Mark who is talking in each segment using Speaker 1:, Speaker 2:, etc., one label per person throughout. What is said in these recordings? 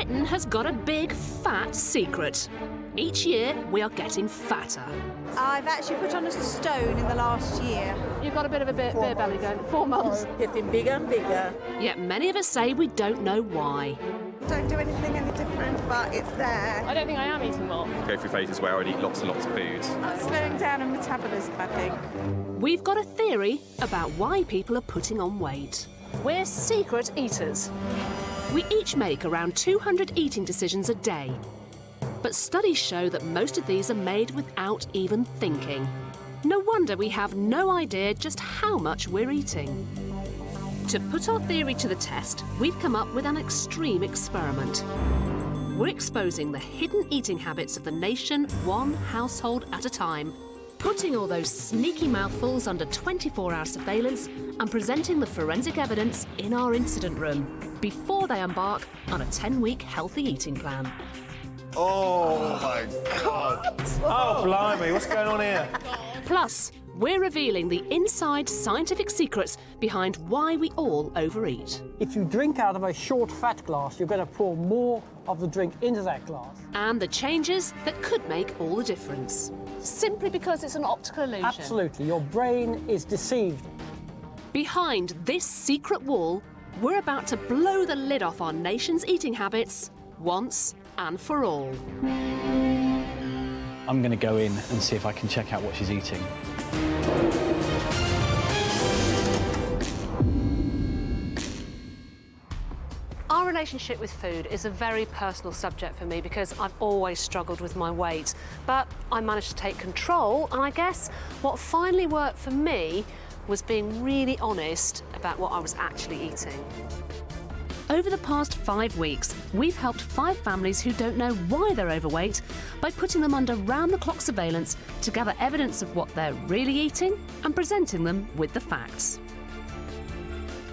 Speaker 1: Britain has got a big, fat secret. Each year, we are getting fatter.
Speaker 2: I've actually put on a stone in the last year.
Speaker 3: You've got a bit of a beer belly going. 4 months.
Speaker 4: Getting bigger and bigger.
Speaker 1: Yet many of us say we don't know why.
Speaker 2: Don't do anything any different, but it's there.
Speaker 3: I don't think I am eating more.
Speaker 5: Go through phases where I'd eat lots and lots of food.
Speaker 2: Slowing down in metabolism, I think.
Speaker 1: We've got a theory about why people are putting on weight.
Speaker 3: We're secret eaters.
Speaker 1: We each make around 200 eating decisions a day. But studies show that most of these are made without even thinking. No wonder we have no idea just how much we're eating. To put our theory to the test, we've come up with an extreme experiment. We're exposing the hidden eating habits of the nation, one household at a time, putting all those sneaky mouthfuls under 24-hour surveillance and presenting the forensic evidence in our incident room before they embark on a 10-week healthy eating plan.
Speaker 6: Oh, my God.
Speaker 7: Oh, blimey, what's going on here?
Speaker 1: Plus, we're revealing the inside scientific secrets behind why we all overeat.
Speaker 8: If you drink out of a short fat glass, you're going to pour more of the drink into that glass.
Speaker 1: And the changes that could make all the difference.
Speaker 3: Simply because it's an optical illusion.
Speaker 8: Absolutely. Your brain is deceived.
Speaker 1: Behind this secret wall, we're about to blow the lid off our nation's eating habits once and for all.
Speaker 9: I'm going to go in and see if I can check out what she's eating.
Speaker 3: Our relationship with food is a very personal subject for me because I've always struggled with my weight. But I managed to take control, and I guess what finally worked for me was being really honest about what I was actually eating.
Speaker 1: Over the past 5 weeks, we've helped 5 families who don't know why they're overweight by putting them under round-the-clock surveillance to gather evidence of what they're really eating and presenting them with the facts.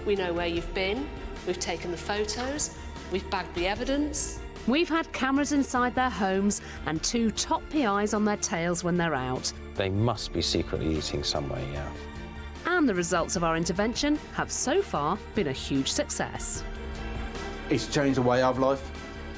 Speaker 1: We know where you've been, we've taken the photos, we've bagged the evidence. We've had cameras inside their homes and 2 top PIs on their tails when they're out.
Speaker 10: They must be secretly eating somewhere, yeah.
Speaker 1: And the results of our intervention have so far been a huge success.
Speaker 6: It's changed the way I've life.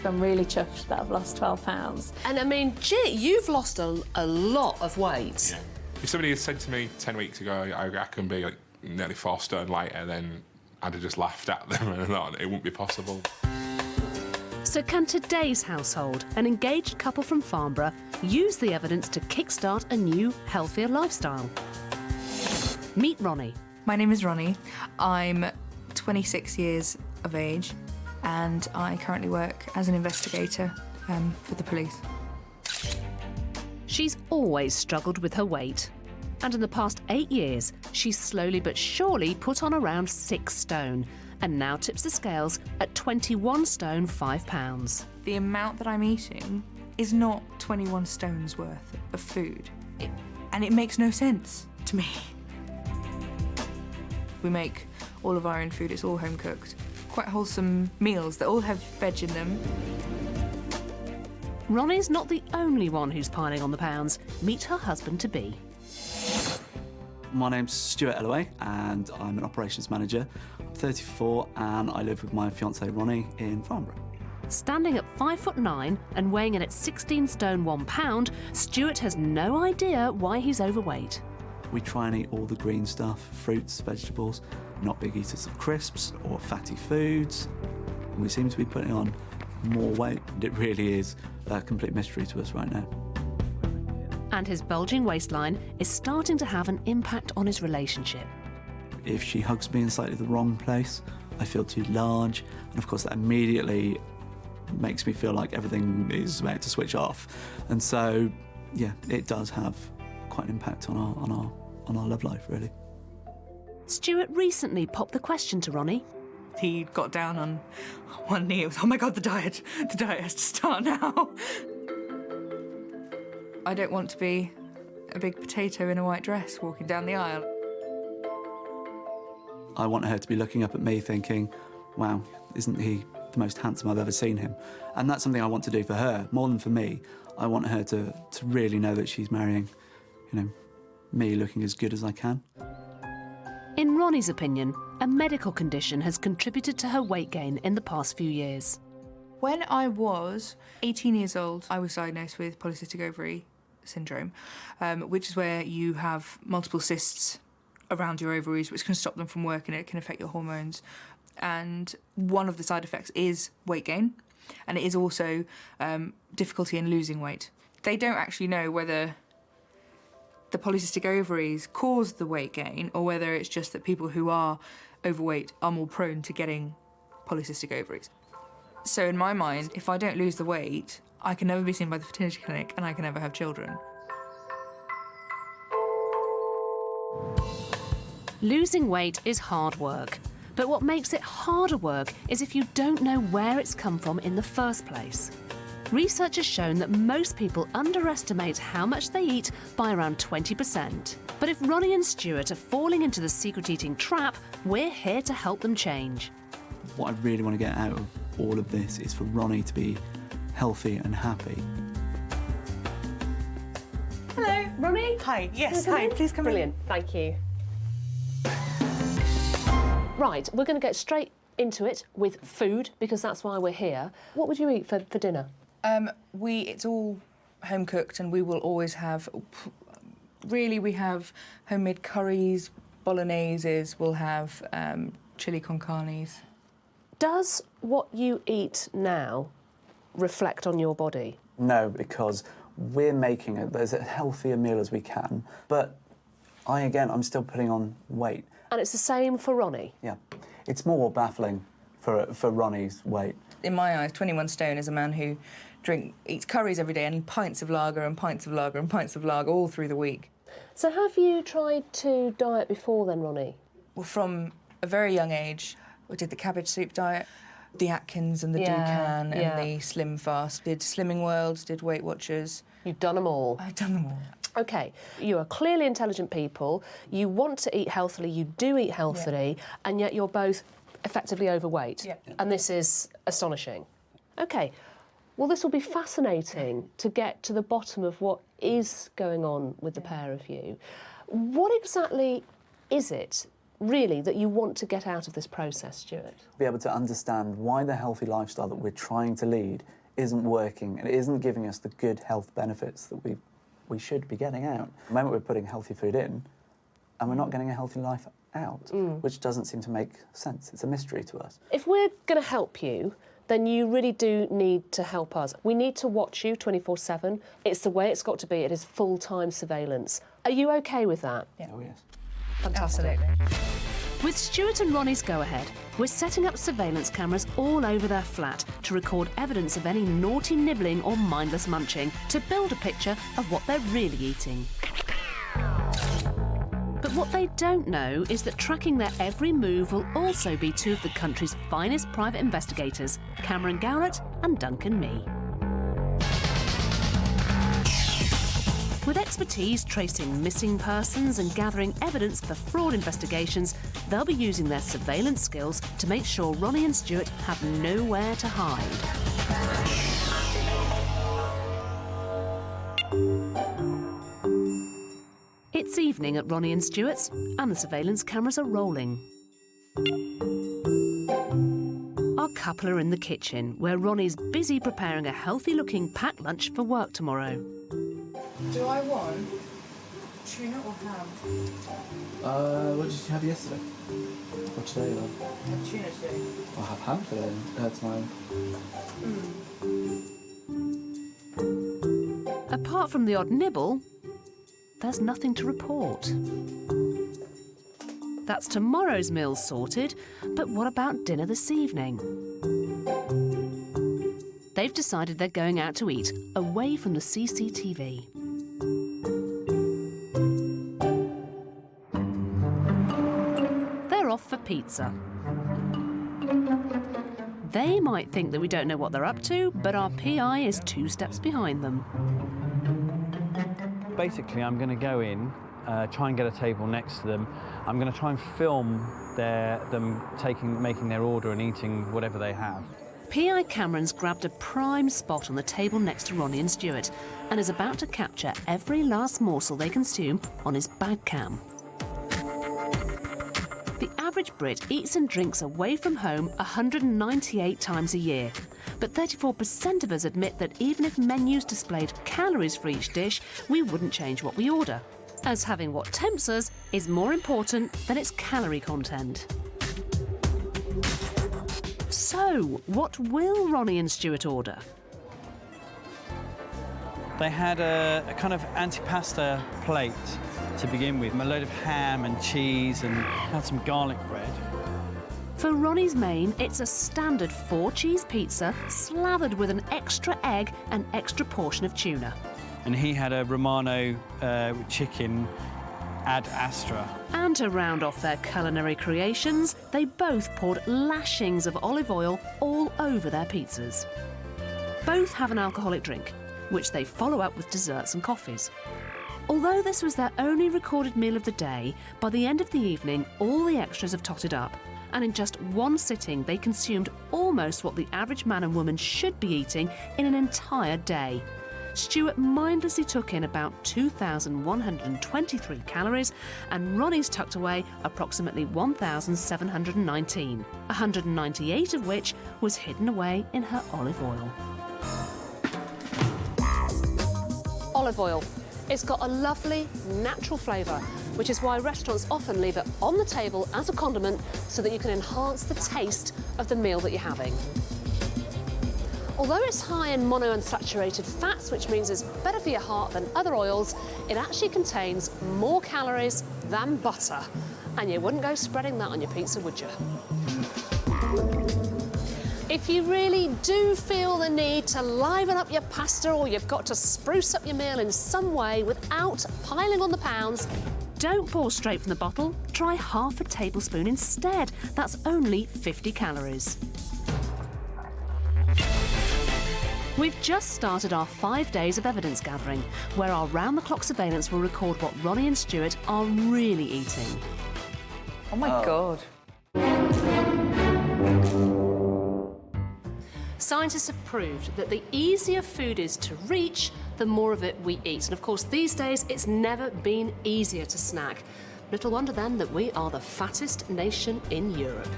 Speaker 11: I'm really chuffed that I've lost 12 pounds.
Speaker 12: And I mean, gee, you've lost a lot of weight.
Speaker 13: Yeah. If somebody had said to me 10 weeks ago I can be like nearly 4 stone lighter, then I'd have just laughed at them and thought it wouldn't be possible.
Speaker 1: So can today's household, an engaged couple from Farnborough, use the evidence to kickstart a new, healthier lifestyle? Meet Ronnie.
Speaker 14: My name is Ronnie. I'm 26 years of age and I currently work as an investigator for the police.
Speaker 1: She's always struggled with her weight. And in the past 8 years, she's slowly but surely put on around 6 stone and now tips the scales at 21 stone 5 pounds.
Speaker 14: The amount that I'm eating is not 21 stones worth of food. And it makes no sense to me. We make all of our own food, it's all home cooked. Quite wholesome meals that all have veg in them.
Speaker 1: Ronnie's not the only one who's piling on the pounds. Meet her husband-to-be.
Speaker 9: My name's Stuart and I'm an operations manager. I'm 34 and I live with my fiancée Ronnie in Farnborough.
Speaker 1: Standing at 5'9" and weighing in at 16 stone 1 pound, Stuart has no idea why he's overweight.
Speaker 9: We try and eat all the green stuff, fruits, vegetables, not big eaters of crisps or fatty foods. And we seem to be putting on more weight, and it really is a complete mystery to us right now.
Speaker 1: And his bulging waistline is starting to have an impact on his relationship.
Speaker 9: If she hugs me in slightly the wrong place, I feel too large, and of course that immediately makes me feel like everything is about to switch off. And so, yeah, it does have quite an impact on our love life, really.
Speaker 1: Stuart recently popped the question to Ronnie.
Speaker 14: He got down on one knee. It was, oh my God, the diet has to start now. I don't want to be a big potato in a white dress walking down the aisle.
Speaker 9: I want her to be looking up at me thinking, wow, isn't he the most handsome I've ever seen him? And that's something I want to do for her, more than for me. I want her to really know that she's marrying, me looking as good as I can.
Speaker 1: In Ronnie's opinion, a medical condition has contributed to her weight gain in the past few years.
Speaker 14: When I was 18 years old, I was diagnosed with polycystic ovary syndrome, which is where you have multiple cysts around your ovaries, which can stop them from working. It can affect your hormones. And one of the side effects is weight gain, and it is also difficulty in losing weight. They don't actually know whether the polycystic ovaries cause the weight gain or whether it's just that people who are overweight are more prone to getting polycystic ovaries. So in my mind, if I don't lose the weight, I can never be seen by the fertility clinic and I can never have children.
Speaker 1: Losing weight is hard work, but what makes it harder work is if you don't know where it's come from in the first place. Research has shown that most people underestimate how much they eat by around 20%. But if Ronnie and Stuart are falling into the secret eating trap, we're here to help them change.
Speaker 9: What I really want to get out of all of this is for Ronnie to be healthy and happy.
Speaker 3: Hello, Ronnie.
Speaker 4: Hi, yes, hi, please come in.
Speaker 3: Brilliant, thank you. Right, we're going to get straight into it with food, because that's why we're here. What would you eat for dinner?
Speaker 14: It's all home cooked, and we will always have, really, we have homemade curries, bologneses, we'll have chili con carnes.
Speaker 3: Does what you eat now reflect on your body?
Speaker 9: No, because we're making it as healthy a meal as we can, but I'm still putting on weight.
Speaker 3: And it's the same for Ronnie?
Speaker 9: Yeah. It's more baffling for Ronnie's weight.
Speaker 14: In my eyes, 21 stone is a man who eats curries every day and pints of lager and pints of lager and pints of lager all through the week.
Speaker 3: So have you tried to diet before then, Ronnie?
Speaker 14: Well, from a very young age, we did the cabbage soup diet, the Atkins and the Dukan and the Slim Fast. Did Slimming World, did Weight Watchers.
Speaker 3: You've done them all?
Speaker 14: I've done them all.
Speaker 3: OK, you are clearly intelligent people, you want to eat healthily, you do eat healthily, and yet you're both effectively overweight. Yeah. And this is astonishing. OK, well, this will be fascinating to get to the bottom of what is going on with the pair of you. What exactly is it, really, that you want to get out of this process, Stuart?
Speaker 9: Be able to understand why the healthy lifestyle that we're trying to lead isn't working and it isn't giving us the good health benefits that we should be getting out. The moment we're putting healthy food in, and we're not getting a healthy life out, which doesn't seem to make sense. It's a mystery to us.
Speaker 3: If we're going to help you, then you really do need to help us. We need to watch you 24/7. It's the way it's got to be. It is full-time surveillance. Are you OK with that?
Speaker 14: Yeah.
Speaker 9: Oh, yes.
Speaker 3: Fantastic.
Speaker 1: With Stuart and Ronnie's go-ahead, we're setting up surveillance cameras all over their flat to record evidence of any naughty nibbling or mindless munching to build a picture of what they're really eating. But what they don't know is that tracking their every move will also be two of the country's finest private investigators, Cameron Gowlett and Duncan Mee. With expertise tracing missing persons and gathering evidence for fraud investigations, they'll be using their surveillance skills to make sure Ronnie and Stuart have nowhere to hide. It's evening at Ronnie and Stuart's, and the surveillance cameras are rolling. Our couple are in the kitchen, where Ronnie's busy preparing a healthy-looking packed lunch for work tomorrow.
Speaker 14: Do I want tuna or ham?
Speaker 9: What did you have yesterday? Or today, though?
Speaker 14: I have tuna today.
Speaker 9: I'll have ham today, tomorrow.
Speaker 1: Apart from the odd nibble, there's nothing to report. That's tomorrow's meals sorted, but what about dinner this evening? They've decided they're going out to eat, away from the CCTV. They're off for pizza. They might think that we don't know what they're up to, but our PI is 2 steps behind them.
Speaker 15: Basically, I'm going to go in, try and get a table next to them. I'm going to try and film them making their order and eating whatever they have.
Speaker 1: PI Cameron's grabbed a prime spot on the table next to Ronnie and Stuart and is about to capture every last morsel they consume on his bag cam. The average Brit eats and drinks away from home 198 times a year, But 34% of us admit that even if menus displayed calories for each dish, we wouldn't change what we order, as having what tempts us is more important than its calorie content. So, what will Ronnie and Stuart order?
Speaker 15: They had a kind of antipasta plate to begin with, a load of ham and cheese, and had some garlic bread.
Speaker 1: For Ronnie's main, it's a standard 4-cheese pizza slathered with an extra egg and extra portion of tuna.
Speaker 15: And he had a Romano chicken ad astra.
Speaker 1: And to round off their culinary creations, they both poured lashings of olive oil all over their pizzas. Both have an alcoholic drink, which they follow up with desserts and coffees. Although this was their only recorded meal of the day, by the end of the evening, all the extras have totted up. And in just one sitting, they consumed almost what the average man and woman should be eating in an entire day. Stuart mindlessly took in about 2,123 calories, and Ronnie's tucked away approximately 1,719, 198 of which was hidden away in her olive oil.
Speaker 3: Olive oil. It's got a lovely, natural flavour, which is why restaurants often leave it on the table as a condiment so that you can enhance the taste of the meal that you're having. Although it's high in monounsaturated fats, which means it's better for your heart than other oils, it actually contains more calories than butter. And you wouldn't go spreading that on your pizza, would you? If you really do feel the need to liven up your pasta, or you've got to spruce up your meal in some way without piling on the pounds, don't pour straight from the bottle. Try half a tablespoon instead. That's only 50 calories. We've just started our 5 days of evidence gathering, where our round-the-clock surveillance will record what Ronnie and Stuart are really eating.
Speaker 14: Oh my God.
Speaker 1: Scientists have proved that the easier food is to reach, the more of it we eat. And of course, these days, it's never been easier to snack. Little wonder then that we are the fattest nation in Europe.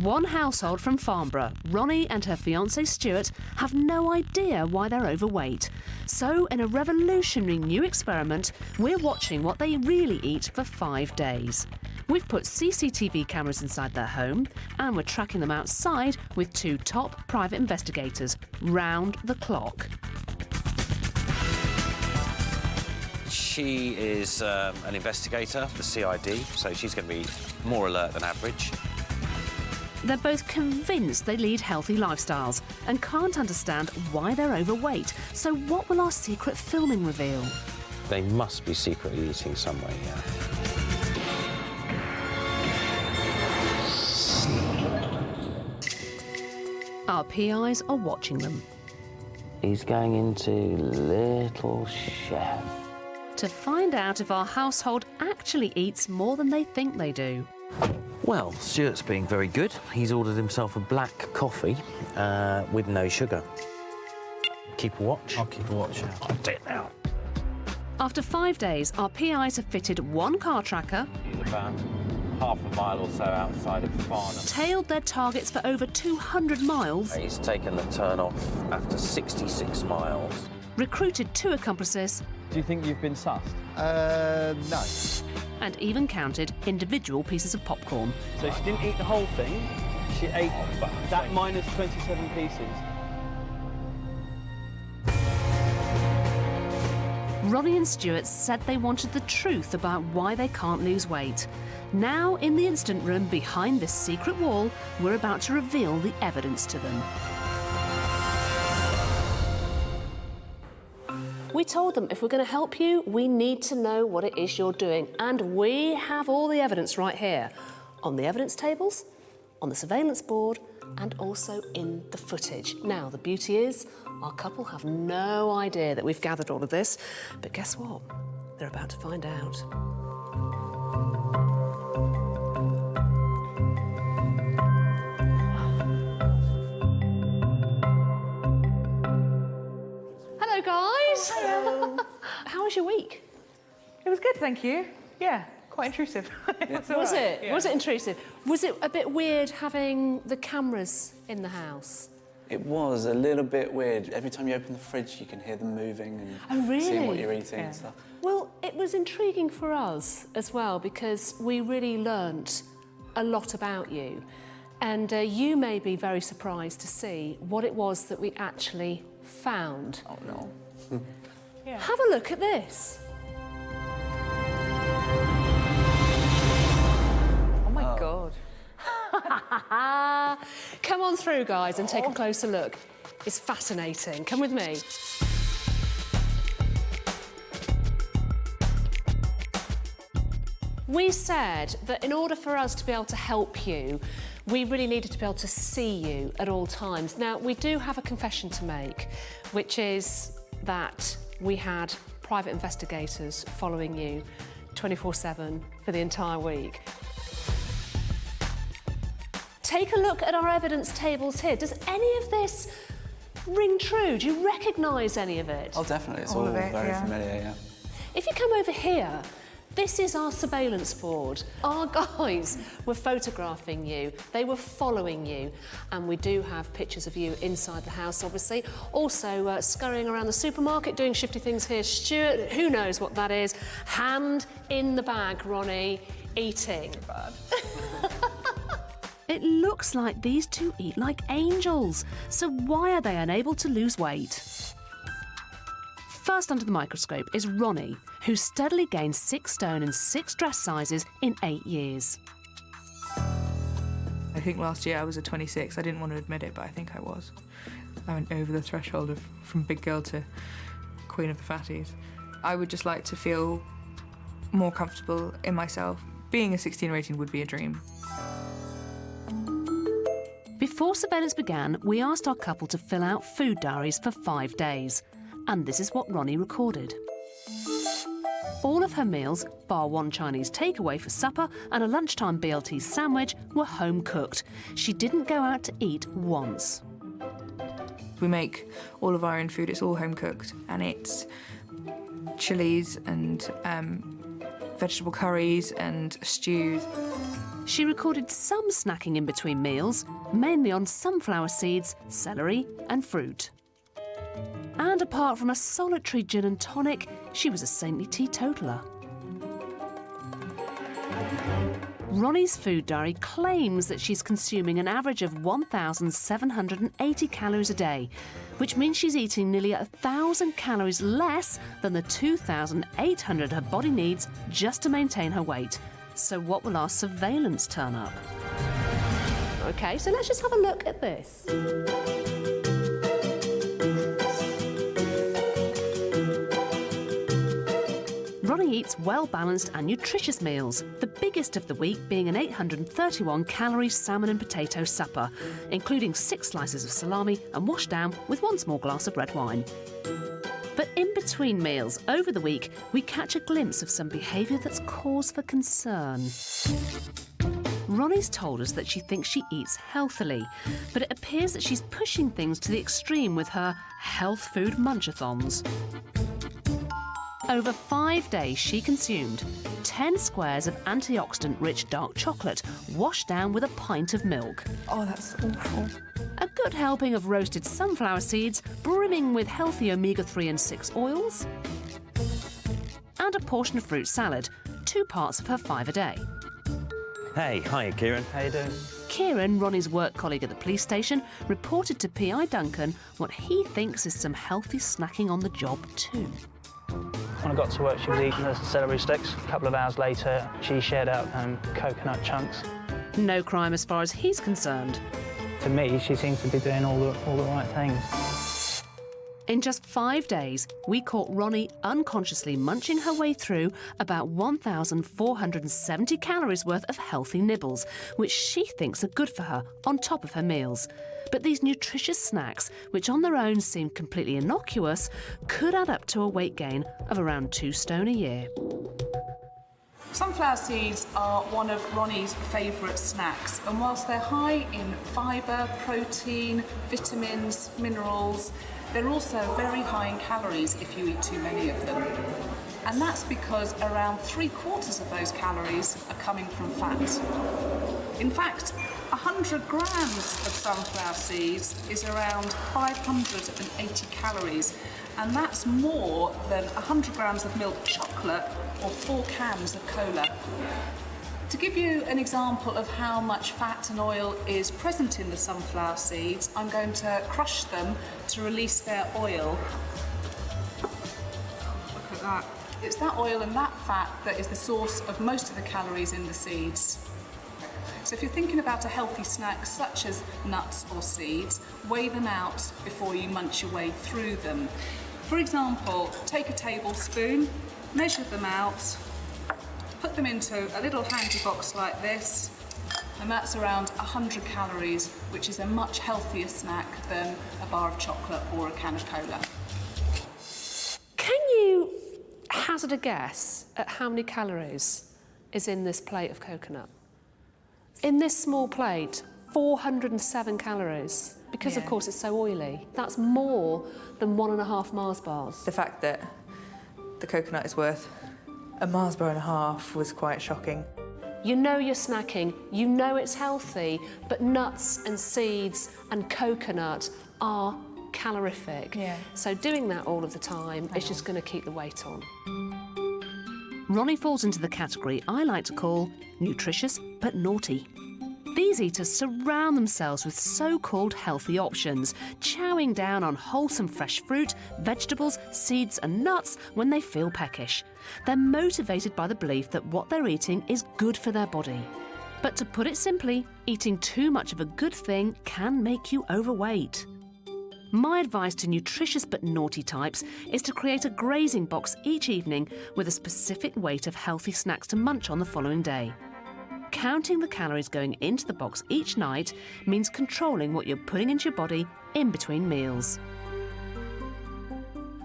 Speaker 1: One household from Farnborough, Ronnie and her fiancé Stuart, have no idea why they're overweight. So, in a revolutionary new experiment, we're watching what they really eat for 5 days. We've put CCTV cameras inside their home, and we're tracking them outside with 2 top private investigators, round the clock.
Speaker 10: She is an investigator, the CID, so she's going to be more alert than average.
Speaker 1: They're both convinced they lead healthy lifestyles and can't understand why they're overweight. So what will our secret filming reveal?
Speaker 10: They must be secretly eating somewhere, yeah.
Speaker 1: Our PIs are watching them.
Speaker 10: He's going into Little Chef.
Speaker 1: To find out if our household actually eats more than they think they do.
Speaker 10: Well, Stuart's being very good. He's ordered himself a black coffee with no sugar. Keep a watch?
Speaker 15: I'll keep a watch.
Speaker 10: I'll do it now.
Speaker 1: After 5 days, our PIs have fitted 1 car tracker,
Speaker 15: About half a mile or so outside of Farnham.
Speaker 1: tailed their targets for over 200 miles,
Speaker 10: He's taken the turn off after 66 miles.
Speaker 1: recruited 2 accomplices,
Speaker 15: Do you think you've been sussed?
Speaker 6: No.
Speaker 1: and even counted individual pieces of popcorn.
Speaker 15: So she didn't eat the whole thing. She ate that minus 27 pieces.
Speaker 1: Ronnie and Stuart said they wanted the truth about why they can't lose weight. Now, in the instant room behind this secret wall, we're about to reveal the evidence to them. We told them if we're going to help you, we need to know what it is you're doing. And we have all the evidence right here. On the evidence tables, on the surveillance board, and also in the footage. Now, the beauty is, our couple have no idea that we've gathered all of this. But guess what? They're about to find out. Hello, guys. Hello. How was your week?
Speaker 14: It was good, thank you. Yeah, quite quite intrusive.
Speaker 3: Was it?
Speaker 14: Yeah.
Speaker 3: Was it intrusive? Was it a bit weird having the cameras in the house?
Speaker 9: It was a little bit weird. Every time you open the fridge, you can hear them moving and seeing what you're eating and stuff.
Speaker 3: Well, it was intriguing for us as well because we really learnt a lot about you. And you may be very surprised to see what it was that we actually found.
Speaker 9: Oh, no.
Speaker 3: Have a look at this.
Speaker 14: Oh, my God.
Speaker 3: Come on through, guys, and take a closer look. It's fascinating. Come with me. We said that in order for us to be able to help you, we really needed to be able to see you at all times. Now, we do have a confession to make, which is that we had private investigators following you 24/7 for the entire week. Take a look at our evidence tables here. Does any of this ring true? Do you recognise any of it?
Speaker 9: Oh, definitely. It's all very familiar, yeah.
Speaker 3: If you come over here, this is our surveillance board. Our guys were photographing you, they were following you, and we do have pictures of you inside the house, obviously. Also, scurrying around the supermarket, doing shifty things here. Stuart, who knows what that is? Hand in the bag, Ronnie, eating.
Speaker 1: Bad. It looks like these two eat like angels, so why are they unable to lose weight? First under the microscope is Ronnie, who steadily gained 6 stone and 6 dress sizes in 8 years.
Speaker 14: I think last year I was at 26. I didn't want to admit it, but I think I was. I went over the threshold from big girl to queen of the fatties. I would just like to feel more comfortable in myself. Being a 16 or 18 would be a dream.
Speaker 1: Before surveillance began, we asked our couple to fill out food diaries for 5 days. And this is what Ronnie recorded. All of her meals, bar one Chinese takeaway for supper and a lunchtime BLT sandwich, were home cooked. She didn't go out to eat once.
Speaker 14: We make all of our own food, it's all home cooked, and it's chilies and vegetable curries and stews.
Speaker 1: She recorded some snacking in between meals, mainly on sunflower seeds, celery and fruit. And apart from a solitary gin and tonic, she was a saintly teetotaler. Ronnie's food diary claims that she's consuming an average of 1,780 calories a day, which means she's eating nearly 1,000 calories less than the 2,800 her body needs just to maintain her weight. So what will our surveillance turn up?
Speaker 3: OK, so let's just have a look at this.
Speaker 1: Ronnie eats well-balanced and nutritious meals, the biggest of the week being an 831-calorie salmon and potato supper, including 6 slices of salami and washed down with 1 small glass of red wine. But in between meals, over the week, we catch a glimpse of some behaviour that's cause for concern. Ronnie's told us that she thinks she eats healthily, but it appears that she's pushing things to the extreme with her health food munchathons. Over 5 days, she consumed 10 squares of antioxidant-rich dark chocolate, washed down with a pint of milk.
Speaker 14: Oh, that's awful.
Speaker 1: A good helping of roasted sunflower seeds, brimming with healthy omega-3 and 6 oils. And a portion of fruit salad, 2 parts of her 5 a day.
Speaker 10: Hey, hiya, Kieran.
Speaker 15: How you doing?
Speaker 1: Kieran, Ronnie's work colleague at the police station, reported to PI Duncan what he thinks is some healthy snacking on the job too.
Speaker 15: When I got to work, she was eating the celery sticks. A couple of hours later, she shared out coconut chunks.
Speaker 1: No crime as far as he's concerned.
Speaker 15: To me, she seems to be doing all the right things.
Speaker 1: In just 5 days, we caught Ronnie unconsciously munching her way through about 1,470 calories worth of healthy nibbles, which she thinks are good for her on top of her meals. But these nutritious snacks, which on their own seem completely innocuous, could add up to a weight gain of around 2 stone a year.
Speaker 4: Sunflower seeds are one of Ronnie's favourite snacks, and whilst they're high in fibre, protein, vitamins, minerals, they're also very high in calories if you eat too many of them. And that's because around 3/4 of those calories are coming from fat. In fact, 100 grams of sunflower seeds is around 580 calories, and that's more than 100 grams of milk chocolate or 4 cans of cola. To give you an example of how much fat and oil is present in the sunflower seeds, I'm going to crush them to release their oil. Look at that. It's that oil and that fat that is the source of most of the calories in the seeds. So if you're thinking about a healthy snack such as nuts or seeds, weigh them out before you munch your way through them. For example, take a tablespoon, measure them out, put them into a little handy box like this, and that's around 100 calories, which is a much healthier snack than a bar of chocolate or a can of cola.
Speaker 3: Can you hazard a guess at how many calories is in this plate of coconut? In this small plate, 407 calories. Because of course it's so oily. That's more than 1.5 Mars bars.
Speaker 14: The fact that the coconut is worth a Mars bar and a half was quite shocking.
Speaker 3: You know you're snacking, you know it's healthy, but nuts and seeds and coconut are calorific.
Speaker 14: Yeah.
Speaker 3: So doing that all of the time is just going to keep the weight on.
Speaker 1: Ronnie falls into the category I like to call nutritious but naughty. These eaters surround themselves with so-called healthy options, chowing down on wholesome fresh fruit, vegetables, seeds and nuts when they feel peckish. They're motivated by the belief that what they're eating is good for their body. But to put it simply, eating too much of a good thing can make you overweight. My advice to nutritious but naughty types is to create a grazing box each evening with a specific weight of healthy snacks to munch on the following day. Counting the calories going into the box each night means controlling what you're putting into your body in between meals.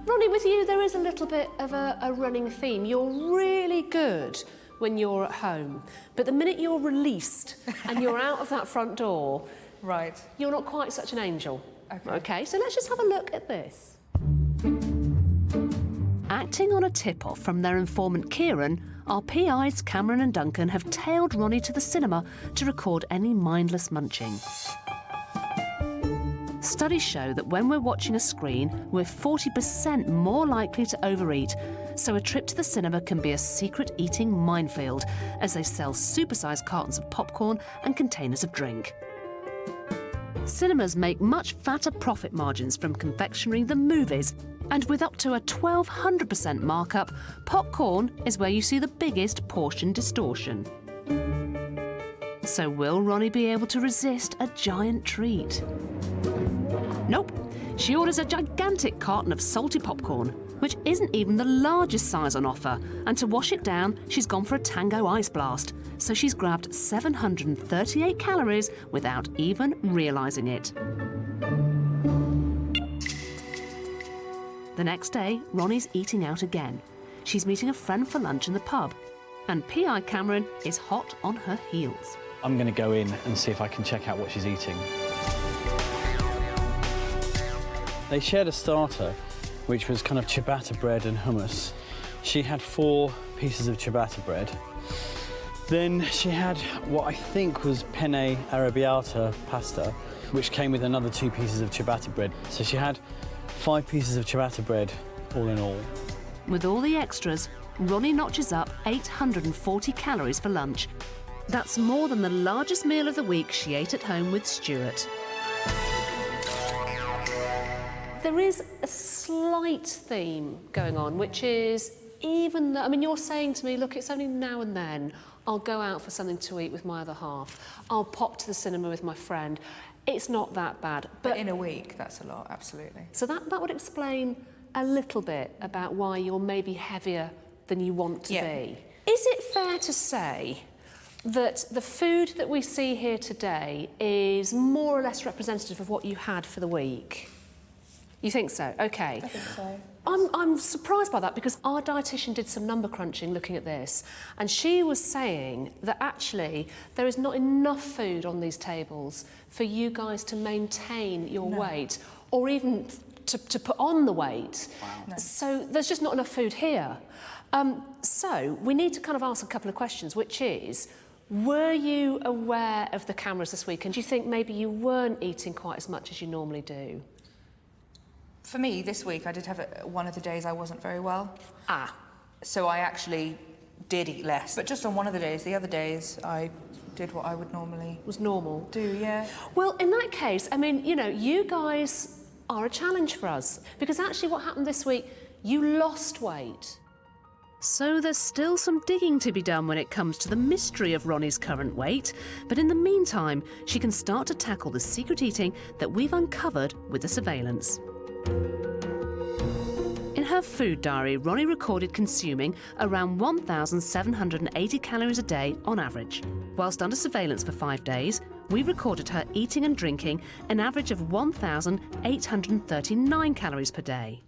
Speaker 3: Ronnie, with you there is a little bit of a running theme. You're really good when you're at home, but the minute you're released and you're out of that front door,
Speaker 14: right,
Speaker 3: you're not quite such an angel. Okay, so let's just have a look at this.
Speaker 1: Acting on a tip-off from their informant Kieran, our PIs Cameron and Duncan have tailed Ronnie to the cinema to record any mindless munching. Studies show that when we're watching a screen, we're 40% more likely to overeat, so a trip to the cinema can be a secret eating minefield as they sell supersized cartons of popcorn and containers of drink. Cinemas make much fatter profit margins from confectionery than movies, and with up to a 1,200% markup, popcorn is where you see the biggest portion distortion. So will Ronnie be able to resist a giant treat? Nope. She orders a gigantic carton of salty popcorn, which isn't even the largest size on offer, and to wash it down, she's gone for a Tango Ice Blast, so she's grabbed 738 calories without even realising it. The next day, Ronnie's eating out again. She's meeting a friend for lunch in the pub, and PI Cameron is hot on her heels.
Speaker 15: I'm going to go in and see if I can check out what she's eating. They shared a starter, which was kind of ciabatta bread and hummus. She had 4 pieces of ciabatta bread. Then she had what I think was penne arrabbiata pasta, which came with another 2 pieces of ciabatta bread. So she had 5 pieces of ciabatta bread, all in all.
Speaker 1: With all the extras, Ronnie notches up 840 calories for lunch. That's more than the largest meal of the week she ate at home with Stuart.
Speaker 3: There is a slight theme going on, which is even though, I mean, you're saying to me, look, it's only now and then I'll go out for something to eat with my other half. I'll pop to the cinema with my friend. It's not that bad.
Speaker 14: But in a week, that's a lot, absolutely.
Speaker 3: So that would explain a little bit about why you're maybe heavier than you want to be. Is it fair to say that the food that we see here today is more or less representative of what you had for the week? You think so? Okay.
Speaker 14: I think so.
Speaker 3: I'm surprised by that because our dietitian did some number crunching looking at this, and she was saying that actually there is not enough food on these tables for you guys to maintain your weight or even to put on the weight.
Speaker 14: Wow. No.
Speaker 3: So there's just not enough food here. So we need to kind of ask a couple of questions, which is, were you aware of the cameras this week, and do you think maybe you weren't eating quite as much as you normally do?
Speaker 14: For me, this week, I did have one of the days I wasn't very well.
Speaker 3: Ah.
Speaker 14: So I actually did eat less. But just on one of the days. The other days, I did what I would normally...
Speaker 3: Was normal?
Speaker 14: Do, yeah.
Speaker 3: Well, in that case, I mean, you know, you guys are a challenge for us. Because actually what happened this week, you lost weight.
Speaker 1: So there's still some digging to be done when it comes to the mystery of Ronnie's current weight, but in the meantime, she can start to tackle the secret eating that we've uncovered with the surveillance. In her food diary, Ronnie recorded consuming around 1,780 calories a day on average. Whilst under surveillance for 5 days, we recorded her eating and drinking an average of 1,839 calories per day.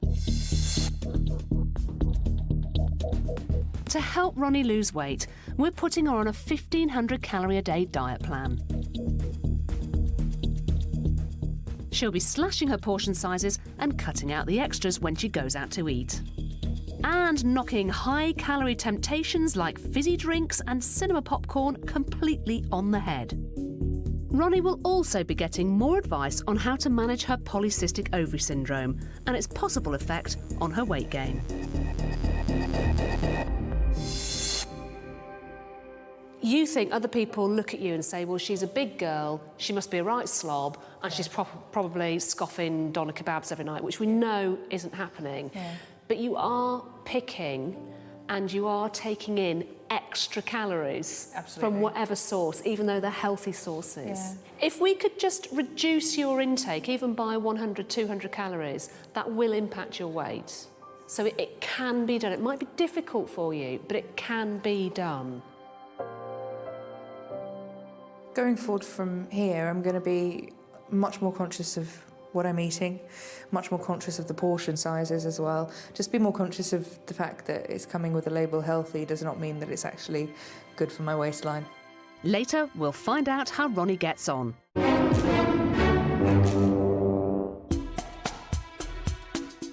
Speaker 1: To help Ronnie lose weight, we're putting her on a 1,500 calorie a day diet plan. She'll be slashing her portion sizes and cutting out the extras when she goes out to eat. And knocking high-calorie temptations like fizzy drinks and cinema popcorn completely on the head. Ronnie will also be getting more advice on how to manage her polycystic ovary syndrome and its possible effect on her weight gain.
Speaker 3: You think other people look at you and say, well, she's a big girl, she must be a right slob, and she's probably scoffing doner kebabs every night, which we know isn't happening.
Speaker 14: Yeah.
Speaker 3: But you are picking and you are taking in extra calories from whatever source, even though they're healthy sources.
Speaker 14: Yeah.
Speaker 3: If we could just reduce your intake, even by 100, 200 calories, that will impact your weight. So it can be done. It might be difficult for you, but it can be done.
Speaker 14: Going forward from here, I'm going to be much more conscious of what I'm eating, much more conscious of the portion sizes as well. Just be more conscious of the fact that it's coming with a label healthy does not mean that it's actually good for my waistline.
Speaker 1: Later, we'll find out how Ronnie gets on.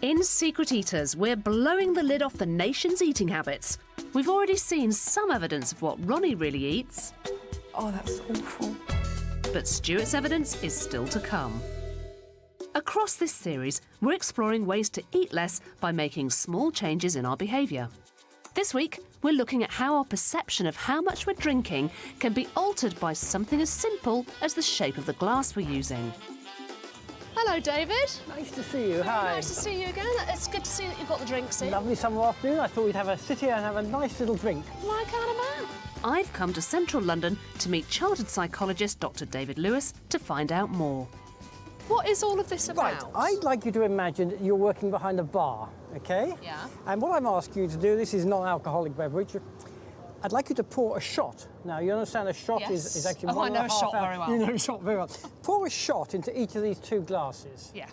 Speaker 1: In Secret Eaters, we're blowing the lid off the nation's eating habits. We've already seen some evidence of what Ronnie really eats.
Speaker 14: Oh, that's awful.
Speaker 1: But Stuart's evidence is still to come. Across this series, we're exploring ways to eat less by making small changes in our behaviour. This week, we're looking at how our perception of how much we're drinking can be altered by something as simple as the shape of the glass we're using.
Speaker 3: Hello, David.
Speaker 8: Nice to see you. Hi.
Speaker 3: Nice to see you again. It's good to see that you've got the drinks in.
Speaker 8: Lovely summer afternoon. I thought we'd have a sit here and have a nice little drink.
Speaker 3: My kind of man.
Speaker 1: I've come to central London to meet chartered psychologist Dr. David Lewis to find out more.
Speaker 3: What is all of this about?
Speaker 8: Right, I'd like you to imagine that you're working behind a bar, OK?
Speaker 3: Yeah.
Speaker 8: And what I'm asking you to do, this is non-alcoholic beverage, I'd like you to pour a shot. Now, you understand a shot is actually
Speaker 3: I know a shot very well.
Speaker 8: You know a shot very well. Pour a shot into each of these 2 glasses.
Speaker 3: Yeah.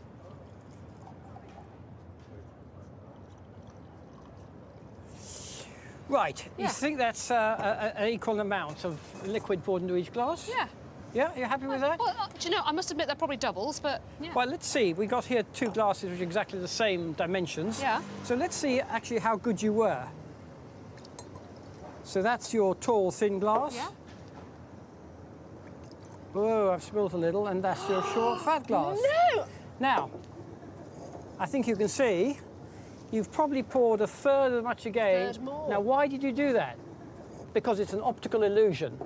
Speaker 8: Right, you think that's an equal amount of liquid poured into each glass?
Speaker 3: Yeah.
Speaker 8: Yeah, you happy with that?
Speaker 3: Well, do you know, I must admit they're probably doubles, but yeah.
Speaker 8: Well, let's see. We got here 2 glasses which are exactly the same dimensions.
Speaker 3: Yeah.
Speaker 8: So let's see actually how good you were. So that's your tall, thin glass.
Speaker 3: Yeah.
Speaker 8: Whoa, I've spilled a little, and that's your short, fat glass.
Speaker 3: No!
Speaker 8: Now, I think you can see you've probably poured a third as much again.
Speaker 3: Third more.
Speaker 8: Now, why did you do that? Because it's an optical illusion.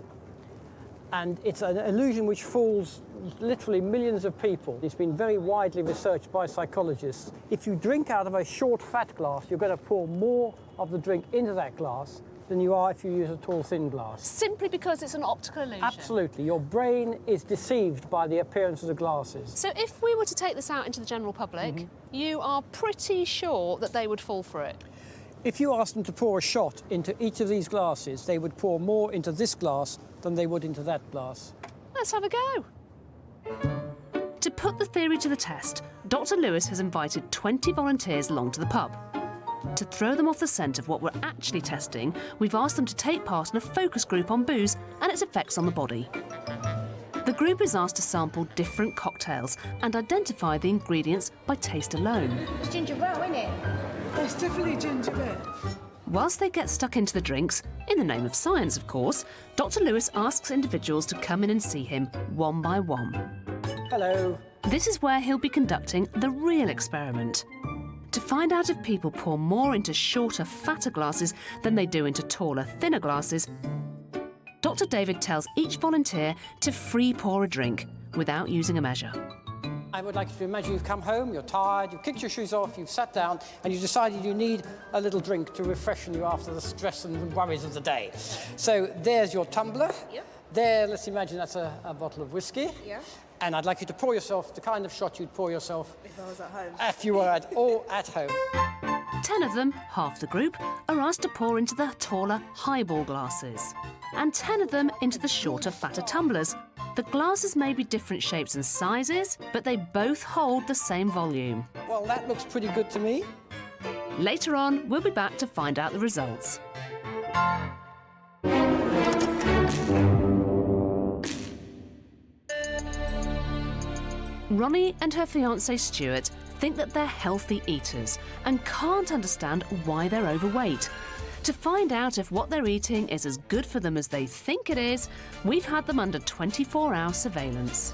Speaker 8: And it's an illusion which fools literally millions of people. It's been very widely researched by psychologists. If you drink out of a short, fat glass, you're going to pour more of the drink into that glass than you are if you use a tall, thin glass.
Speaker 3: Simply because it's an optical illusion?
Speaker 8: Absolutely. Your brain is deceived by the appearance of the glasses.
Speaker 3: So if we were to take this out into the general public, you are pretty sure that they would fall for it?
Speaker 8: If you asked them to pour a shot into each of these glasses, they would pour more into this glass than they would into that glass.
Speaker 3: Let's have a go.
Speaker 1: To put the theory to the test, Dr. Lewis has invited 20 volunteers along to the pub. To throw them off the scent of what we're actually testing, we've asked them to take part in a focus group on booze and its effects on the body. The group is asked to sample different cocktails and identify the ingredients by taste alone.
Speaker 2: It's ginger ale, isn't it?
Speaker 16: It's definitely ginger ale.
Speaker 1: Whilst they get stuck into the drinks, in the name of science of course, Dr. Lewis asks individuals to come in and see him one by one.
Speaker 8: Hello.
Speaker 1: This is where he'll be conducting the real experiment. To find out if people pour more into shorter, fatter glasses than they do into taller, thinner glasses, Dr. David tells each volunteer to free pour a drink without using a measure.
Speaker 8: I would like you to imagine you've come home, you're tired, you've kicked your shoes off, you've sat down, and you've decided you need a little drink to refreshen you after the stress and worries of the day. So there's your tumbler.
Speaker 2: Yep.
Speaker 8: There, let's imagine that's a bottle of whiskey.
Speaker 2: Yeah.
Speaker 8: And I'd like you to pour yourself the kind of shot you'd pour yourself
Speaker 2: If I was at home.
Speaker 8: if you were at home.
Speaker 1: 10 of them, half the group, are asked to pour into the taller highball glasses, and 10 of them into the shorter, fatter tumblers. The glasses may be different shapes and sizes, but they both hold the same volume.
Speaker 8: Well, that looks pretty good to me.
Speaker 1: Later on, we'll be back to find out the results. Ronnie and her fiancé Stuart think that they're healthy eaters and can't understand why they're overweight. To find out if what they're eating is as good for them as they think it is, we've had them under 24-hour surveillance.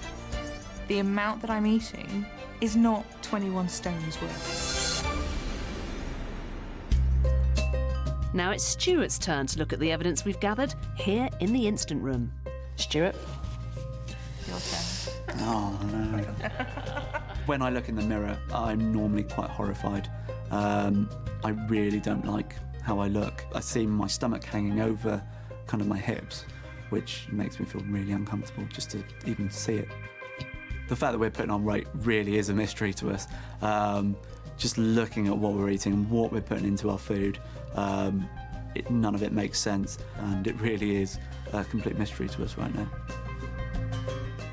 Speaker 14: The amount that I'm eating is not 21 stones worth.
Speaker 1: Now it's Stuart's turn to look at the evidence we've gathered here in the instant room. Stuart?
Speaker 14: Your turn.
Speaker 9: Oh, no. When I look in the mirror, I'm normally quite horrified. I really don't like how I look. I see my stomach hanging over kind of my hips, which makes me feel really uncomfortable just to even see it. The fact that we're putting on weight really is a mystery to us. Just looking at what we're eating and what we're putting into our food, none of it makes sense, and it really is a complete mystery to us right now.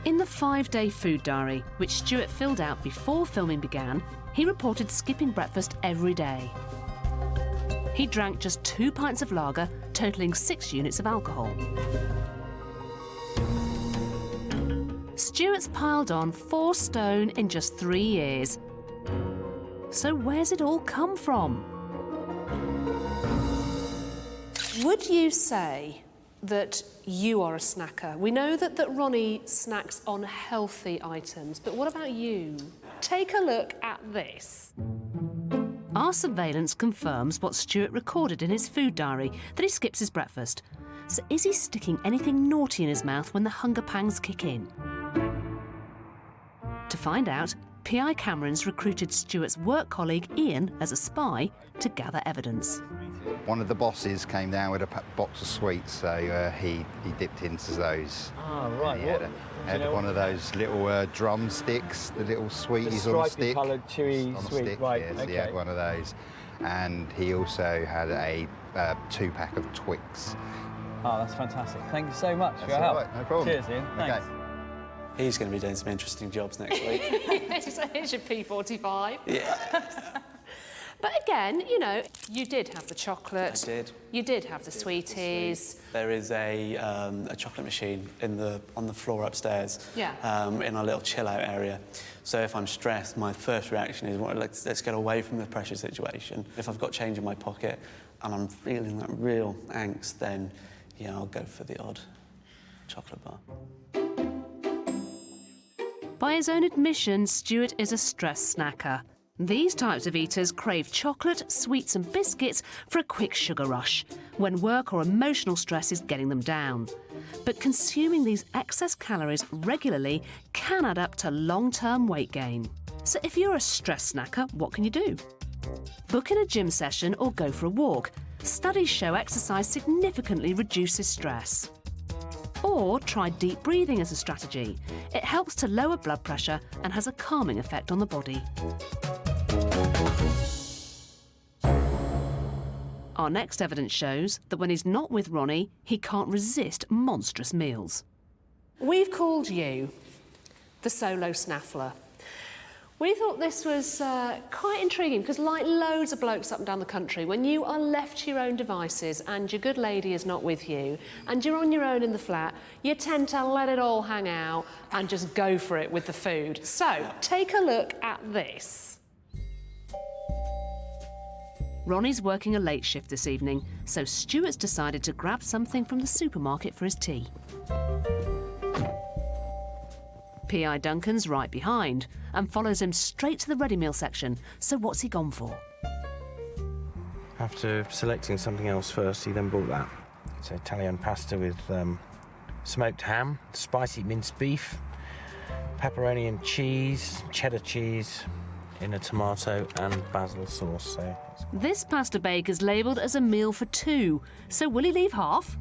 Speaker 1: In the 5-day food diary, which Stuart filled out before filming began, he reported skipping breakfast every day. He drank just 2 pints of lager, totalling 6 units of alcohol. Stuart's piled on 4 stone in just 3 years. So where's it all come from?
Speaker 3: Would you say that you are a snacker? We know that Ronnie snacks on healthy items, but what about you? Take a look at this.
Speaker 1: Our surveillance confirms what Stuart recorded in his food diary, that he skips his breakfast. So is he sticking anything naughty in his mouth when the hunger pangs kick in? To find out, PI Cameron's recruited Stuart's work colleague Ian as a spy to gather evidence.
Speaker 16: One of the bosses came down with a box of sweets, so he dipped into those.
Speaker 8: Ah, right.
Speaker 16: He had one of those little drumsticks, the little sweeties
Speaker 8: the
Speaker 16: on a stick.
Speaker 8: coloured chewy
Speaker 16: on a
Speaker 8: sweet,
Speaker 16: stick,
Speaker 8: right?
Speaker 16: yes,
Speaker 8: Okay.
Speaker 16: he had one of those. And he also had a 2-pack of Twix.
Speaker 15: Oh, that's fantastic. Thank you so much for your
Speaker 16: all
Speaker 15: help.
Speaker 16: right, no problem.
Speaker 15: Cheers, Ian. Thanks.
Speaker 16: Okay.
Speaker 9: He's going to be doing some interesting jobs next week.
Speaker 3: Here's your P45.
Speaker 9: Yeah.
Speaker 3: But again, you know, you did have the chocolate.
Speaker 9: I did.
Speaker 3: You did have the sweeties.
Speaker 9: There is a chocolate machine on the floor upstairs.
Speaker 3: Yeah.
Speaker 9: In our little chill-out area. So if I'm stressed, my first reaction is, well, let's get away from the pressure situation. If I've got change in my pocket and I'm feeling that real angst, then yeah, I'll go for the odd chocolate bar.
Speaker 1: By his own admission, Stuart is a stress snacker. These types of eaters crave chocolate, sweets and biscuits for a quick sugar rush, when work or emotional stress is getting them down. But consuming these excess calories regularly can add up to long-term weight gain. So if you're a stress snacker, what can you do? Book in a gym session or go for a walk. Studies show exercise significantly reduces stress. Or try deep breathing as a strategy. It helps to lower blood pressure and has a calming effect on the body. Our next evidence shows that when he's not with Ronnie, he can't resist monstrous meals.
Speaker 3: We've called you the solo snaffler. We thought this was quite intriguing because, like loads of blokes up and down the country, when you are left to your own devices and your good lady is not with you and you're on your own in the flat, you tend to let it all hang out and just go for it with the food. So, take a look at this.
Speaker 1: Ronnie's working a late shift this evening, so Stuart's decided to grab something from the supermarket for his tea. P.I. Duncan's right behind and follows him straight to the ready meal section. So what's he gone for?
Speaker 10: After selecting something else first, he then bought that. It's Italian pasta with smoked ham, spicy minced beef, pepperoni and cheese, cheddar cheese in a tomato and basil sauce. So
Speaker 1: this pasta bake is labelled as a meal for two, so will he leave half?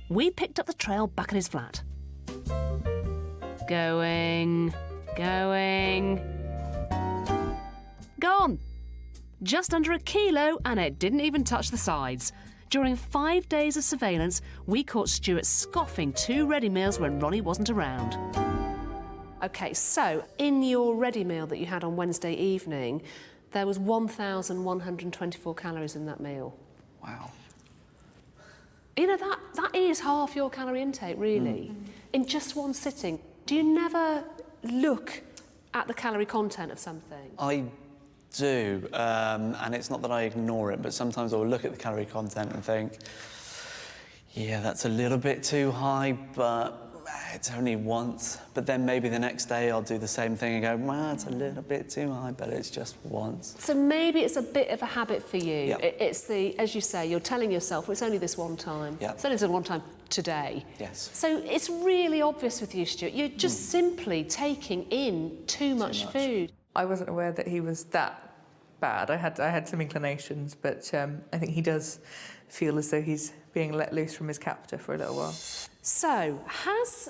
Speaker 1: We picked up the trail back at his flat. Going. Gone! Just under 1 kilo, and it didn't even touch the sides. During 5 days of surveillance, we caught Stuart scoffing 2 ready meals when Ronnie wasn't around.
Speaker 3: OK, so in your ready meal that you had on Wednesday evening, there was 1,124 calories in that meal.
Speaker 9: Wow.
Speaker 3: You know, that is half your calorie intake, really, in just one sitting. Do you never look at the calorie content of something?
Speaker 9: I do, and it's not that I ignore it, but sometimes I'll look at the calorie content and think, yeah, that's a little bit too high, but it's only once. But then maybe the next day I'll do the same thing and go, well, it's a little bit too high, but it's just once.
Speaker 3: So maybe it's a bit of a habit for you.
Speaker 9: Yep.
Speaker 3: It's the, as you say, you're telling yourself, well, it's only this one time.
Speaker 9: Yep.
Speaker 3: It's only this one time today.
Speaker 9: Yes.
Speaker 3: So it's really obvious with you, Stuart. You're just simply taking in too much food.
Speaker 14: I wasn't aware that he was that bad. I had some inclinations, but I think he does feel as though he's being let loose from his captor for a little while.
Speaker 3: So, has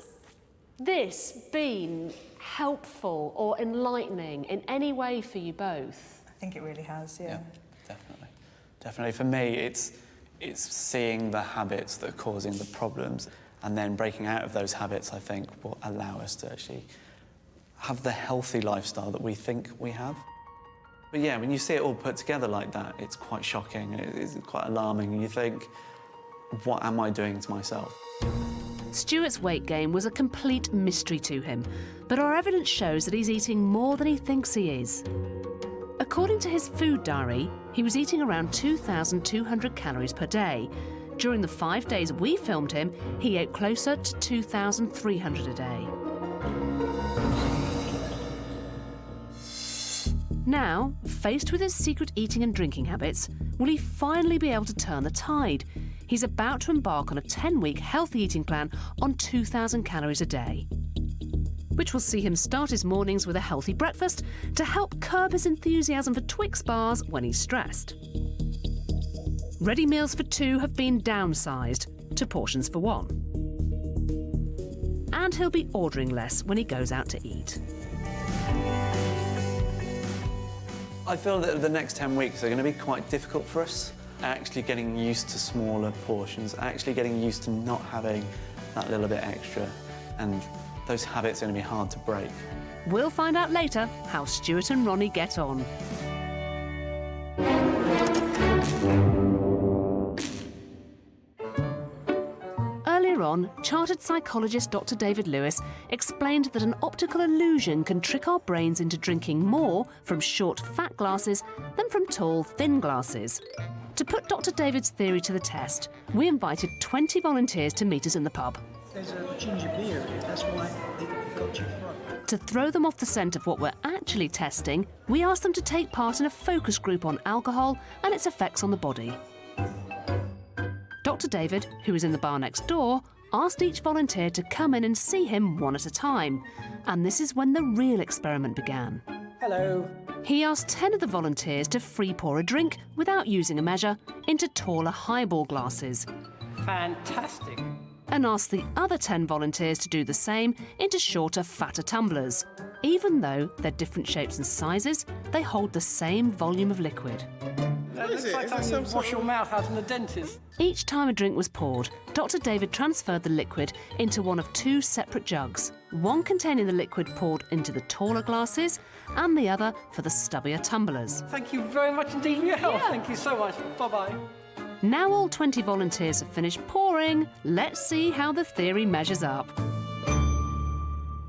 Speaker 3: this been helpful or enlightening in any way for you both?
Speaker 14: I think it really has, yeah.
Speaker 9: Definitely. Definitely. For me, it's seeing the habits that are causing the problems, and then breaking out of those habits, I think, will allow us to actually have the healthy lifestyle that we think we have. But yeah, when you see it all put together like that, it's quite shocking, it's quite alarming, and you think, what am I doing to myself?
Speaker 1: Stuart's weight gain was a complete mystery to him, but our evidence shows that he's eating more than he thinks he is. According to his food diary, he was eating around 2,200 calories per day. During the 5 days we filmed him, he ate closer to 2,300 a day. Now, faced with his secret eating and drinking habits, will he finally be able to turn the tide? He's about to embark on a 10-week healthy eating plan on 2,000 calories a day, which will see him start his mornings with a healthy breakfast to help curb his enthusiasm for Twix bars when he's stressed. Ready meals for 2 have been downsized to portions for 1. And he'll be ordering less when he goes out to eat.
Speaker 9: I feel that the next 10 weeks are going to be quite difficult for us. Actually getting used to smaller portions, actually getting used to not having that little bit extra, and those habits are going to be hard to break.
Speaker 1: We'll find out later how Stuart and Ronnie get on. Earlier on, chartered psychologist Dr. David Lewis explained that an optical illusion can trick our brains into drinking more from short, fat glasses than from tall, thin glasses. To put Dr. David's theory to the test, we invited 20 volunteers to meet us in the pub.
Speaker 17: There's a ginger beer in it, that's why it got you front.
Speaker 1: To throw them off the scent of what we're actually testing, we asked them to take part in a focus group on alcohol and its effects on the body. Dr. David, who is in the bar next door, asked each volunteer to come in and see him one at a time. And this is when the real experiment began.
Speaker 8: Hello.
Speaker 1: He asked 10 of the volunteers to free pour a drink, without using a measure, into taller highball glasses.
Speaker 8: Fantastic.
Speaker 1: And asked the other 10 volunteers to do the same into shorter, fatter tumblers. Even though they're different shapes and sizes, they hold the same volume of liquid.
Speaker 8: It looks like something you wash your mouth out in the dentist.
Speaker 1: Each time a drink was poured, Dr. David transferred the liquid into one of 2 separate jugs, one containing the liquid poured into the taller glasses and the other for the stubbier tumblers.
Speaker 8: Thank you very much indeed for your help. Yeah. Thank you so much. Bye-bye.
Speaker 1: Now all 20 volunteers have finished pouring. Let's see how the theory measures up.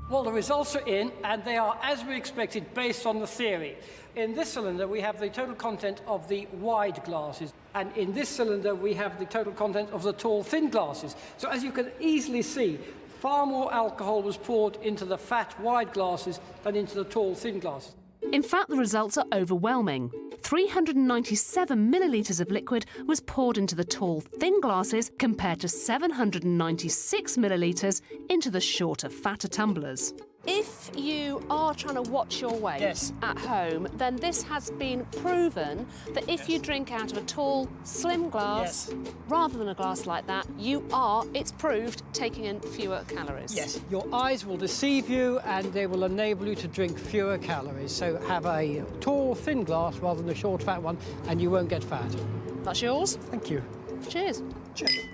Speaker 8: Well, the results are in, and they are as we expected based on the theory. In this cylinder, we have the total content of the wide glasses, and in this cylinder, we have the total content of the tall, thin glasses. So as you can easily see, far more alcohol was poured into the fat, wide glasses than into the tall, thin glasses.
Speaker 1: In fact, the results are overwhelming. 397 millilitres of liquid was poured into the tall, thin glasses compared to 796 millilitres into the shorter, fatter tumblers. If you are trying to watch your weight at home, then this has been proven that if you drink out of a tall, slim glass, rather than a glass like that, it's proved, taking in fewer calories.
Speaker 8: Yes, your eyes will deceive you and they will enable you to drink fewer calories. So have a tall, thin glass rather than a short, fat one, and you won't get fat.
Speaker 1: That's yours.
Speaker 8: Thank you.
Speaker 1: Cheers.
Speaker 8: Cheers.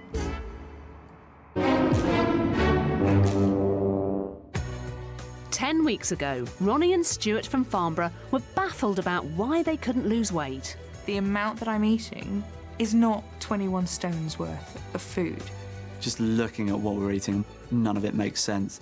Speaker 1: 10 weeks ago, Ronnie and Stuart from Farnborough were baffled about why they couldn't lose weight.
Speaker 14: The amount that I'm eating is not 21 stones worth of food.
Speaker 9: Just looking at what we're eating, none of it makes sense.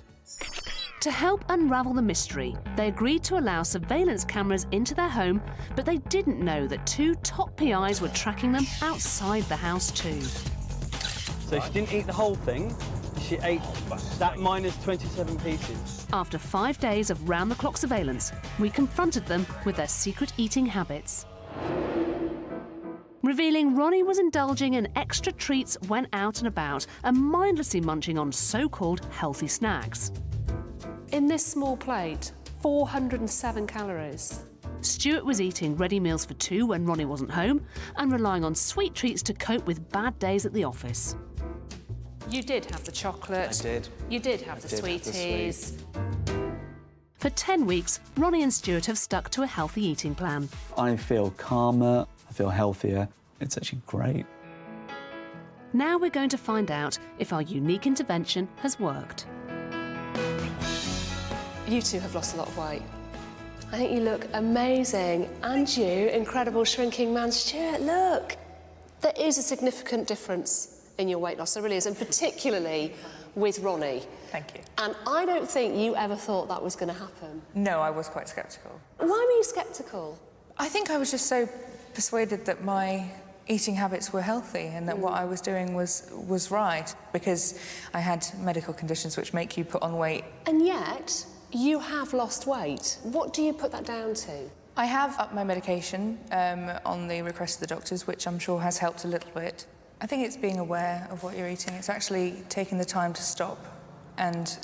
Speaker 1: To help unravel the mystery, they agreed to allow surveillance cameras into their home, but they didn't know that 2 top PIs were tracking them outside the house too.
Speaker 15: So she didn't eat the whole thing, she ate that minus 27 pieces.
Speaker 1: After 5 days of round-the-clock surveillance, we confronted them with their secret eating habits. Revealing Ronnie was indulging in extra treats when out and about and mindlessly munching on so-called healthy snacks. In this small plate, 407 calories. Stuart was eating ready meals for 2 when Ronnie wasn't home and relying on sweet treats to cope with bad days at the office. You did have the chocolate.
Speaker 6: I did.
Speaker 1: You did have the sweeties.
Speaker 6: Have the sweet.
Speaker 1: For 10 weeks, Ronnie and Stuart have stuck to a healthy eating plan.
Speaker 9: I feel calmer, I feel healthier. It's actually great.
Speaker 1: Now we're going to find out if our unique intervention has worked.
Speaker 3: You two have lost a lot of weight. I think you look amazing. And you, incredible shrinking man. Stuart, look. There is a significant difference in your weight loss, there really is, and particularly with Ronnie.
Speaker 14: Thank you.
Speaker 3: And I don't think you ever thought that was going to happen.
Speaker 14: No, I was quite sceptical.
Speaker 3: Why were you sceptical?
Speaker 14: I think I was just so persuaded that my eating habits were healthy and that what I was doing was right, because I had medical conditions which make you put on weight.
Speaker 3: And yet, you have lost weight. What do you put that down to?
Speaker 14: I have upped my medication on the request of the doctors, which I'm sure has helped a little bit. I think it's being aware of what you're eating. It's actually taking the time to stop and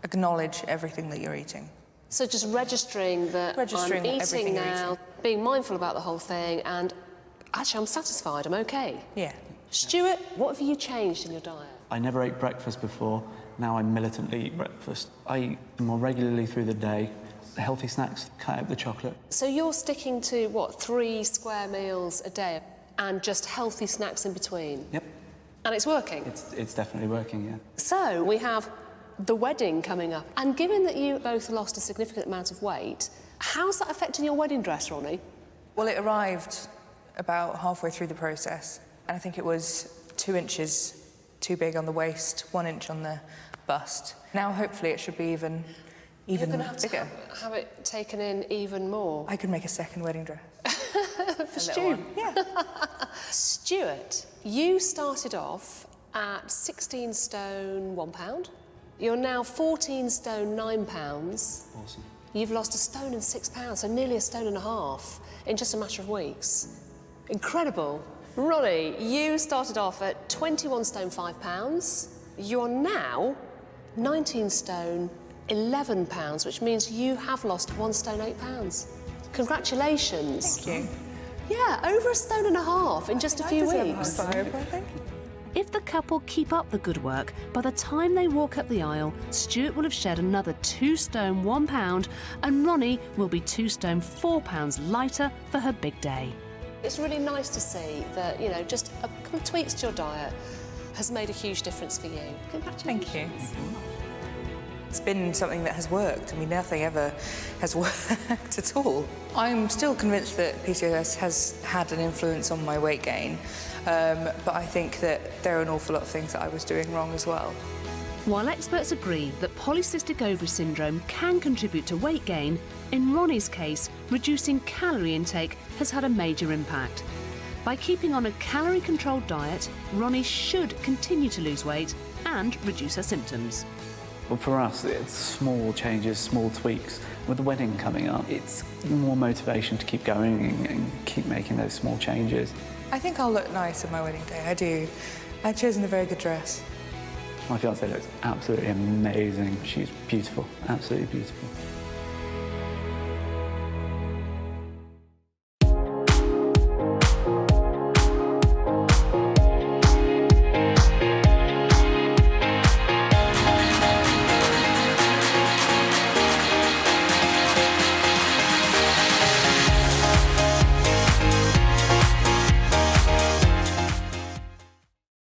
Speaker 14: acknowledge everything that you're eating.
Speaker 3: So just registering that I'm eating now, being mindful about the whole thing, and actually I'm satisfied, I'm okay.
Speaker 14: Yeah.
Speaker 3: Stuart, what have you changed in your diet?
Speaker 9: I never ate breakfast before. Now I militantly eat breakfast. I eat more regularly through the day. Healthy snacks, cut out the chocolate.
Speaker 3: So you're sticking to, what, 3 square meals a day and just healthy snacks in between?
Speaker 9: Yep.
Speaker 3: And it's working?
Speaker 9: It's definitely working, yeah.
Speaker 3: So we have the wedding coming up. And given that you both lost a significant amount of weight, how's that affecting your wedding dress, Ronnie?
Speaker 14: Well, it arrived about halfway through the process, and I think it was 2 inches too big on the waist, 1 inch on the bust. Now, hopefully, it should be even
Speaker 3: You're going to have
Speaker 14: bigger.
Speaker 3: To have it taken in even more.
Speaker 14: I could make a second wedding dress.
Speaker 3: For Stu?
Speaker 14: Yeah.
Speaker 3: Stuart, you started off at 16 stone 1 pound. You're now 14 stone 9 pounds.
Speaker 9: Awesome.
Speaker 3: You've lost 1 stone and 6 pounds, so nearly 1.5 stones in just a matter of weeks. Incredible. Ronnie, you started off at 21 stone 5 pounds. You're now 19 stone 11 pounds, which means you have lost 1 stone 8 pounds. Congratulations.
Speaker 14: Thank you.
Speaker 3: Yeah, over 1.5 stones in just a few weeks.
Speaker 1: If the couple keep up the good work, by the time they walk up the aisle, Stuart will have shed another 2 stone 1 pound, and Ronnie will be 2 stone 4 pounds lighter for her big day.
Speaker 3: It's really nice to see that, you know, just a couple of tweaks to your diet has made a huge difference for you. Congratulations.
Speaker 14: Thank you. It's been something that has worked. I mean, nothing ever has worked at all. I'm still convinced that PCOS has had an influence on my weight gain, but I think that there are an awful lot of things that I was doing wrong as well.
Speaker 1: While experts agree that polycystic ovary syndrome can contribute to weight gain, in Ronnie's case, reducing calorie intake has had a major impact. By keeping on a calorie-controlled diet, Ronnie should continue to lose weight and reduce her symptoms.
Speaker 9: Well, for us, it's small changes, small tweaks. With the wedding coming up, it's more motivation to keep going and keep making those small changes.
Speaker 18: I think I'll look nice on my wedding day, I do. I've chosen a very good dress.
Speaker 9: My fiancée looks absolutely amazing. She's beautiful, absolutely beautiful.